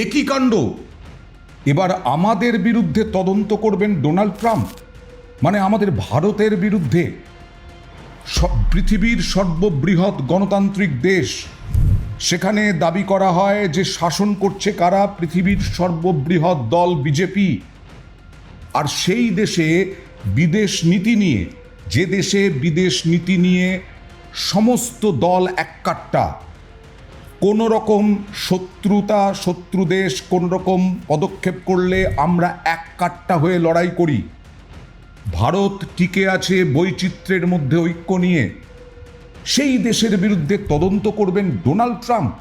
একই কাণ্ড। এবার আমাদের বিরুদ্ধে তদন্ত করবেন ডোনাল্ড ট্রাম্প, মানে আমাদের ভারতের বিরুদ্ধে। পৃথিবীর সর্ববৃহৎ গণতান্ত্রিক দেশ, সেখানে দাবি করা হয় যে শাসন করছে কারা? পৃথিবীর সর্ববৃহৎ দল বিজেপি। আর সেই দেশে বিদেশ নীতি নিয়ে, যে দেশে বিদেশ নীতি নিয়ে সমস্ত দল এককাট্টা, কোনো রকম শত্রু দেশ কোনো রকম পদক্ষেপ করলে আমরা এককাট্টা হয়ে লড়াই করি। ভারত টিকে আছে বৈচিত্র্যের মধ্যে ঐক্য নিয়ে। সেই দেশের বিরুদ্ধে তদন্ত করবেন ডোনাল্ড ট্রাম্প।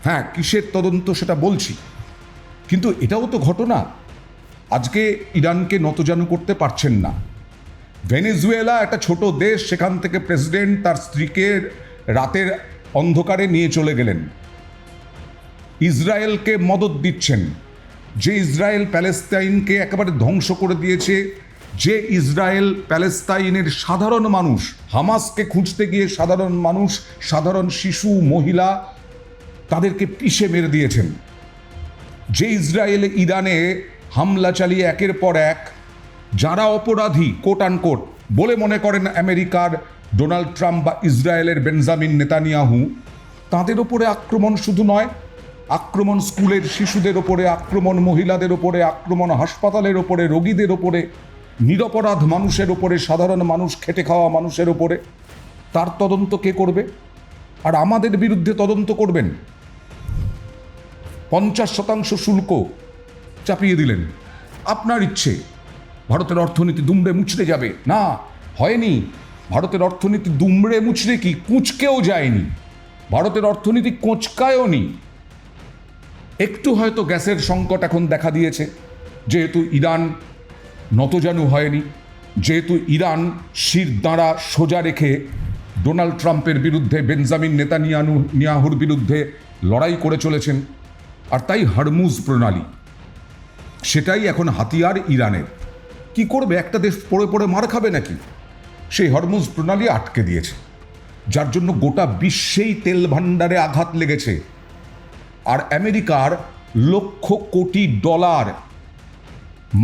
হ্যাঁ, কিসের তদন্ত সেটা বলছি, কিন্তু এটাও তো ঘটনা। আজকে ইরানকে নতজানু করতে পারছেন না। ভেনেজুয়েলা একটা ছোট দেশ, সেখান থেকে প্রেসিডেন্ট তার স্ত্রীকে রাতের অন্ধকারে নিয়ে চলে গেলেন। ইসরায়েলকে মদদ দিচ্ছেন, যে ইসরায়েল প্যালেস্তাইনকে একেবারে ধ্বংস করে দিয়েছে, যে ইসরায়েল প্যালেস্তাইনের সাধারণ মানুষ, হামাসকে খুঁজতে গিয়ে সাধারণ মানুষ, সাধারণ শিশু, মহিলা, তাদেরকে পিষে মেরে দিয়েছেন। যে ইসরায়েল ইরানে হামলা চালিয়ে একের পর এক যারা অপরাধী কোট আনকোট বলে মনে করেন আমেরিকার ডোনাল্ড ট্রাম্প বা ইসরায়েলের বেঞ্জামিন নেতানিয়াহু, তাদের ওপরে আক্রমণ শুধু নয়, আক্রমণ স্কুলের শিশুদের ওপরে, আক্রমণ মহিলাদের ওপরে, আক্রমণ হাসপাতালের ওপরে, রোগীদের ওপরে, নিরপরাধ মানুষের ওপরে, সাধারণ মানুষ, খেটে খাওয়া মানুষের ওপরে। তার তদন্ত কে করবে? আর আমাদের বিরুদ্ধে তদন্ত করবেন। 50% শুল্ক চাপিয়ে দিলেন। আপনার ইচ্ছে ভারতের অর্থনীতি দুমড়ে মুচড়ে যাবে? না, হয়নি। ভারতের অর্থনীতি দুমড়ে মুচড়ে কি, কুঁচকেও যায়নি। ভারতের অর্থনীতি কোঁচকায়ও নি। একটু হয়তো গ্যাসের সংকট এখন দেখা দিয়েছে, যেহেতু ইরান নতজানু হয়নি, যেহেতু ইরান শির দাঁড়া সোজা রেখে ডোনাল্ড ট্রাম্পের বিরুদ্ধে, বেঞ্জামিন নেতানিয়াহুর বিরুদ্ধে লড়াই করে চলেছেন। আর তাই হরমুজ প্রণালী, সেটাই এখন হাতিয়ার ইরানের। কি করবে? একটা দেশ পড়ে পড়ে মার খাবে নাকি? সেই হরমুজ প্রণালী আটকে দিয়েছে, যার জন্য গোটা বিশ্বেই তেল ভাণ্ডারে আঘাত লেগেছে। আর আমেরিকার লক্ষ কোটি ডলার,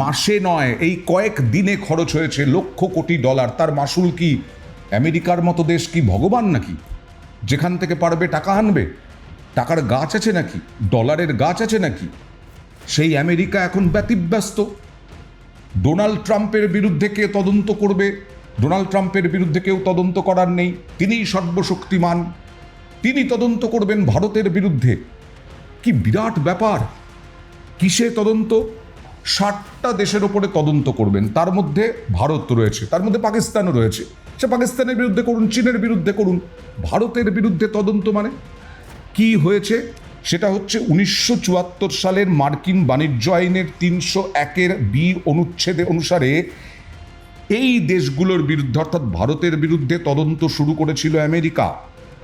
মাসে নয় এই কয়েক দিনে খরচ হয়েছে লক্ষ কোটি ডলার। তার মাসুল কি আমেরিকার মতো দেশ কি ভগবান নাকি, যেখান থেকে পারবে টাকা আনবে? টাকার গাছ আছে নাকি? ডলারের গাছ আছে নাকি? সেই আমেরিকা এখন ব্যতিব্যস্ত। ডোনাল্ড ট্রাম্পের বিরুদ্ধে কে তদন্ত করবে? ডোনাল্ড ট্রাম্পের বিরুদ্ধে কেউ তদন্ত করার নেই, তিনিই সর্বশক্তিমান, তিনি তদন্ত করবেন ভারতের বিরুদ্ধে। কি বিরাট ব্যাপার! কিসে তদন্ত? 60টা দেশের ওপরে তদন্ত করবেন, তার মধ্যে ভারত রয়েছে, তার মধ্যে পাকিস্তানও রয়েছে। সে পাকিস্তানের বিরুদ্ধে করুন, চীনের বিরুদ্ধে করুন, ভারতের বিরুদ্ধে তদন্ত মানে কি হয়েছে? সেটা হচ্ছে 1974 সালের মার্কিন বাণিজ্য আইনের 301 বি অনুচ্ছেদে অনুসারে এই দেশগুলোর বিরুদ্ধে, অর্থাৎ ভারতের বিরুদ্ধে তদন্ত শুরু করেছিল আমেরিকা।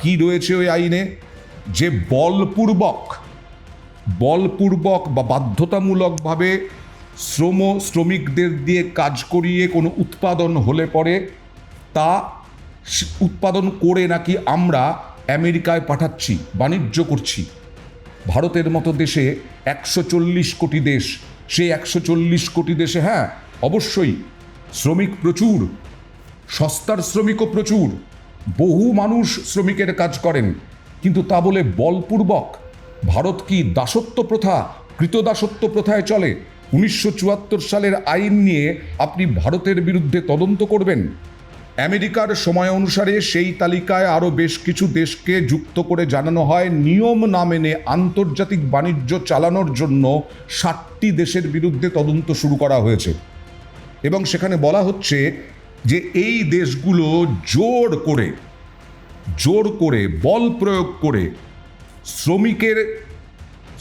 কি রয়েছে ওই আইনে? যে বলপূর্বক বা বাধ্যতামূলকভাবে শ্রমিকদের দিয়ে কাজ করিয়ে কোনো উৎপাদন হলে পরে তা উৎপাদন করে নাকি আমরা আমেরিকায় পাঠাচ্ছি, বাণিজ্য করছি। ভারতের মতো দেশে 140 কোটি দেশ, সেই 140 কোটি দেশে হ্যাঁ অবশ্যই শ্রমিক প্রচুর, সস্তার শ্রমিকও প্রচুর, বহু মানুষ শ্রমিকের কাজ করেন, কিন্তু তা বলে বলপূর্বক? ভারত কি দাসত্ব প্রথা, কৃতদাসত্ব প্রথায় চলে? 1974 সালের আইন নিয়ে আপনি ভারতের বিরুদ্ধে তদন্ত করবেন? আমেরিকার সময় অনুসারে সেই তালিকায় আরও বেশ কিছু দেশকে যুক্ত করে জানানো হয় নিয়ম না মেনে আন্তর্জাতিক বাণিজ্য চালানোর জন্য 60টি দেশের বিরুদ্ধে তদন্ত শুরু করা হয়েছে। এবং সেখানে বলা হচ্ছে যে এই দেশগুলো জোর করে বল প্রয়োগ করে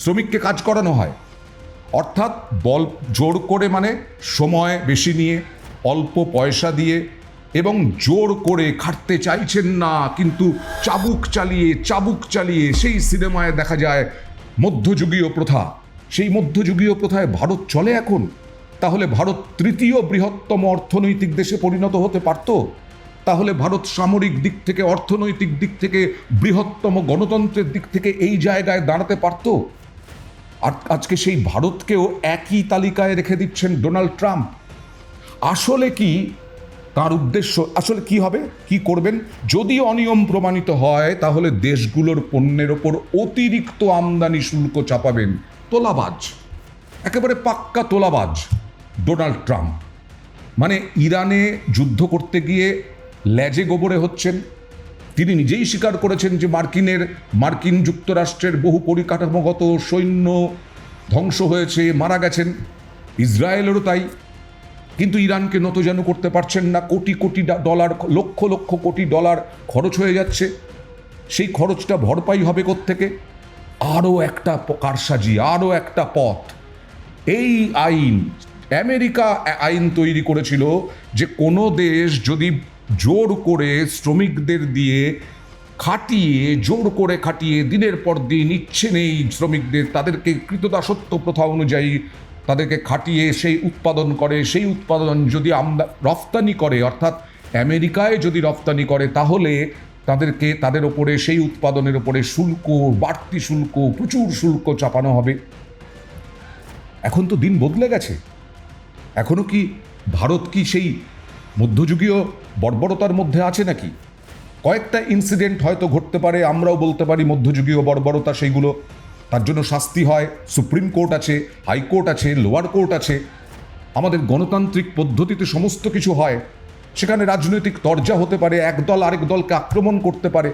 শ্রমিককে কাজ করানো হয়। অর্থাৎ জোর করে মানে সময় বেশি নিয়ে, অল্প পয়সা দিয়ে, এবং জোর করে খাটতে চাইছেন না, কিন্তু চাবুক চালিয়ে সেই সিনেমায় দেখা যায় মধ্যযুগীয় প্রথা। সেই মধ্যযুগীয় প্রথায় ভারত চলে এখন। তাহলে ভারত তৃতীয় বৃহত্তম অর্থনৈতিক দেশে পরিণত হতে পারত। তাহলে ভারত সামরিক দিক থেকে, অর্থনৈতিক দিক থেকে, বৃহত্তম গণতন্ত্রের দিক থেকে এই জায়গায় দাঁড়াতে পারত। আর আজকে সেই ভারতকেও একই তালিকায় রেখে দিচ্ছেন ডোনাল্ড ট্রাম্প। আসলে কি তার উদ্দেশ্য? আসলে কি হবে, কি করবেন? যদি অনিয়ম প্রমাণিত হয় তাহলে দেশগুলোর পণ্যের ওপর অতিরিক্ত আমদানি শুল্ক চাপাবেন। তোলাবাজ, একেবারে পাক্কা তোলাবাজ ডোনাল্ড ট্রাম্প। মানে ইরানে যুদ্ধ করতে গিয়ে লেজে গোবরে হচ্ছেন। তিনি নিজেই স্বীকার করেছেন যে মার্কিন যুক্তরাষ্ট্রের বহু পরিকাঠামোগত সৈন্য ধ্বংস হয়েছে, মারা গেছেন। ইসরায়েলেরও তাই। কিন্তু ইরানকে নতজানু করতে পারছেন না। কোটি কোটি ডলার, লক্ষ লক্ষ কোটি ডলার খরচ হয়ে যাচ্ছে। সেই খরচটা ভরপাই হবে কোত্থেকে? আরও একটা কারসাজি, আরও একটা পথ। এই আইন, আমেরিকা আইন তৈরি করেছিল যে কোনো দেশ যদি জোর করে শ্রমিকদের দিয়ে জোর করে খাটিয়ে দিনের পর দিন ইচ্ছে নেই শ্রমিকদের, তাদেরকে কৃতদাসত্ব প্রথা অনুযায়ী তাদেরকে খাটিয়ে সেই উৎপাদন করে, সেই উৎপাদন যদি রফতানি করে, অর্থাৎ আমেরিকায় যদি রফতানি করে, তাহলে তাদের ওপরে, সেই উৎপাদনের ওপরে শুল্ক, বাড়তি শুল্ক, প্রচুর শুল্ক চাপানো হবে। এখন তো দিন বদলে গেছে। এখনো কি ভারত কি সেই মধ্যযুগীয় বর্বরতার মধ্যে আছে নাকি? কয়েকটা ইনসিডেন্ট হয়তো ঘটতে পারে, আমরাও বলতে পারি মধ্যযুগীয় বর্বরতা, সেইগুলো তার জন্য শাস্তি হয়। সুপ্রিম কোর্ট আছে, হাইকোর্ট আছে, লোয়ার কোর্ট আছে। আমাদের গণতান্ত্রিক পদ্ধতিতে সমস্ত কিছু হয়। সেখানে রাজনৈতিক তরজা হতে পারে, এক দল আরেক দলকে আক্রমণ করতে পারে।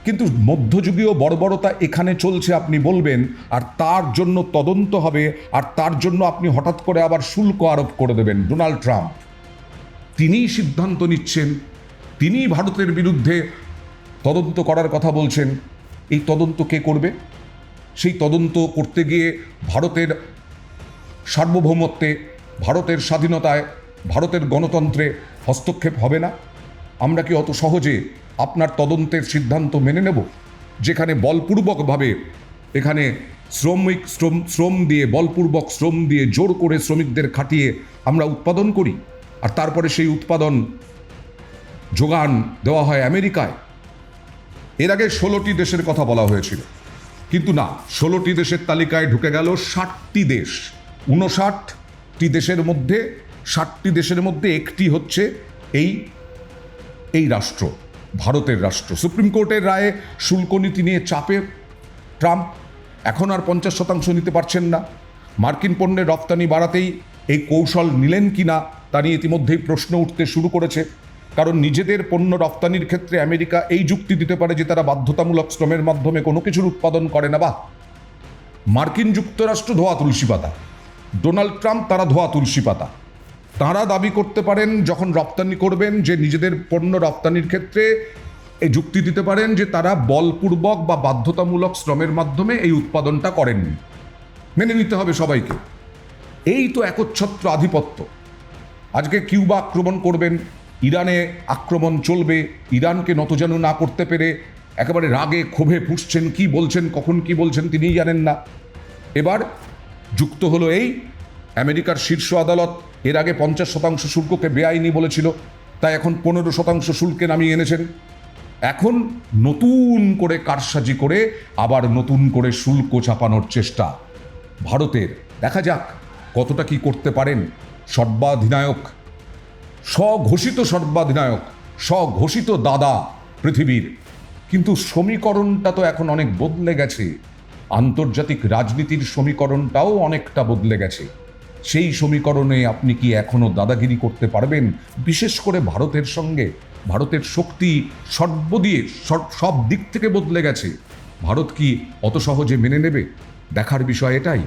কিন্তু মধ্যযুগীয় বর্বরতা এখানে চলছে আপনি বলবেন, আর তার জন্য তদন্ত হবে, আর তার জন্য আপনি হঠাৎ করে আবার শুল্ক আরোপ করে দেবেন। ডোনাল্ড ট্রাম্প তিনিই সিদ্ধান্ত নিচ্ছেন, তিনিই ভারতের বিরুদ্ধে তদন্ত করার কথা বলছেন। এই তদন্ত কে করবে? সেই তদন্ত করতে গিয়ে ভারতের সার্বভৌমত্বে, ভারতের স্বাধীনতায়, ভারতের গণতন্ত্রে হস্তক্ষেপ হবে না? আমরা কি অত সহজে আপনার তদন্তের সিদ্ধান্ত মেনে নেব, যেখানে বলপূর্বকভাবে এখানে শ্রম দিয়ে, বলপূর্বক শ্রম দিয়ে, জোর করে শ্রমিকদের খাটিয়ে আমরা উৎপাদন করি, আর তারপরে সেই উৎপাদন যোগান দেওয়া হয় আমেরিকায়? এর আগে 16টি দেশের কথা বলা হয়েছিল, কিন্তু না, 16টি দেশের তালিকায় ঢুকে গেল 60টি দেশ। 59টি দেশের মধ্যে 60টি দেশের মধ্যে একটি হচ্ছে এই রাষ্ট্র, ভারতের রাষ্ট্র। সুপ্রিম কোর্টের রায়ে শুল্ক নীতি নিয়ে চাপে ট্রাম্প এখন আর 50% নিতে পারছেন না। মার্কিন পণ্যের রপ্তানি বাড়াতেই এই কৌশল নিলেন কিনা তা নিয়ে ইতিমধ্যেই প্রশ্ন উঠতে শুরু করেছে। কারণ নিজেদের পণ্য রপ্তানির ক্ষেত্রে আমেরিকা এই যুক্তি দিতে পারে যে তারা বাধ্যতামূলক শ্রমের মাধ্যমে কোনো কিছুর উৎপাদন করে না। বা মার্কিন যুক্তরাষ্ট্র ধোয়া তুলসী পাতা, ডোনাল্ড ট্রাম্প তারা ধোয়া তুলসী পাতা। তাঁরা দাবি করতে পারেন যখন রপ্তানি করবেন যে নিজেদের পণ্য রপ্তানির ক্ষেত্রে এই যুক্তি দিতে পারেন যে তারা বলপূর্বক বা বাধ্যতামূলক শ্রমের মাধ্যমে এই উৎপাদনটা করেননি। মেনে নিতে হবে সবাইকে। এই তো একচ্ছত্র আধিপত্য। আজকে কিউবা আক্রমণ করবেন, ইরানে আক্রমণ চলবে। ইরানকে নতজানু না করতে পেরে একেবারে রাগে ক্ষোভে ফুঁসছেন, কি বলছেন, কখন কি বলছেন তিনিই জানেন না। এবার যুক্ত হলো এই আমেরিকার শীর্ষ আদালত এর আগে 50% শুল্ককে বেআইনি বলেছিল, তাই এখন 15% শুল্কে নামিয়ে এনেছেন। এখন নতুন করে কারসাজি করে আবার নতুন করে শুল্ক চাপানোর চেষ্টা ভারতের। দেখা যাক কতটা কি করতে পারেন সর্বাধিনায়ক, স্বঘোষিত সর্বাধিনায়ক, স্বঘোষিত দাদা পৃথিবীর। কিন্তু সমীকরণটা তো এখন অনেক বদলে গেছে। আন্তর্জাতিক রাজনীতির সমীকরণটাও অনেকটা বদলে গেছে। সেই সমীকরণে আপনি কি এখনো দাদাগিরি করতে পারবেন? বিশেষ করে ভারতের সঙ্গে। ভারতের শক্তি সব দিক থেকে বদলে গেছে। ভারত কি অত সহজে মেনে নেবে? দেখার বিষয় এটাই।